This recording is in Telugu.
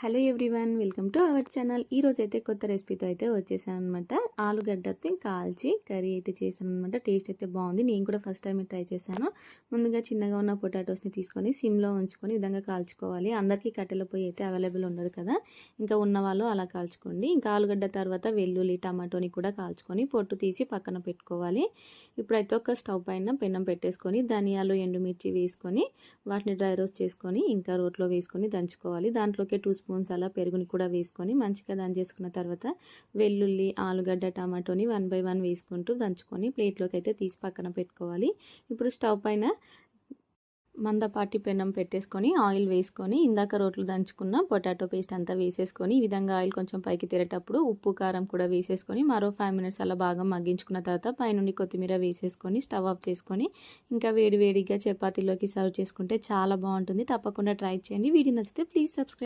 Hello everyone, welcome to our channel. ఈరోజు అయితే కొత్త రెసిపీతో అయితే వచ్చేసాను అనమాట. ఆలుగడ్డతో కాల్చి కర్రీ అయితే చేశాను అనమాట. టేస్ట్ అయితే బాగుంది. నేను కూడా ఫస్ట్ టైం ట్రై చేశాను. ముందుగా చిన్నగా ఉన్న పొటాటోస్ని తీసుకొని సిమ్లో ఉంచుకొని ఈ విధంగా కాల్చుకోవాలి. అందరికీ కట్టెల పొయ్యి అయితే అవైలబుల్ ఉండదు కదా, ఇంకా ఉన్న వాళ్ళు అలా కాల్చుకోండి. ఇంకా ఆలుగడ్డ తర్వాత వెల్లుల్లి టమాటోని కూడా కాల్చుకొని పొట్టు తీసి పక్కన పెట్టుకోవాలి. ఇప్పుడైతే ఒక స్టవ్ పైన పెనం పెట్టేసుకొని ధనియాలు ఎండుమిర్చి వేసుకొని వాటిని డ్రై రోస్ట్ చేసుకొని ఇంకా రోట్లో వేసుకొని దంచుకోవాలి. దాంట్లోకి 2 స్పూన్స్ అలా పెరుగుని కూడా వేసుకొని మంచిగా దంచేసుకున్న తర్వాత వెల్లుల్లి ఆలుగడ్డ టమాటోని 1 బై 1 వేసుకుంటూ దంచుకొని ప్లేట్లోకి అయితే తీసి పక్కన పెట్టుకోవాలి. ఇప్పుడు స్టవ్ పైన మందపాటి పెనం పెట్టేసుకొని ఆయిల్ వేసుకొని ఇందాక రోట్లు దంచుకున్న పొటాటో పేస్ట్ అంతా వేసేసుకొని ఈ విధంగా ఆయిల్ కొంచెం పైకి తేలేటప్పుడు ఉప్పు కారం కూడా వేసేసుకొని మరో 5 మినిట్స్ అలా బాగా మగ్గించుకున్న తర్వాత పైనుండి కొత్తిమీర వేసేసుకొని స్టవ్ ఆఫ్ చేసుకొని ఇంకా వేడివేడిగా చపాతీలోకి సర్వ్ చేసుకుంటే చాలా బాగుంటుంది. తప్పకుండా ట్రై చేయండి. వీడియో నచ్చితే ప్లీజ్ సబ్స్క్రైబ్.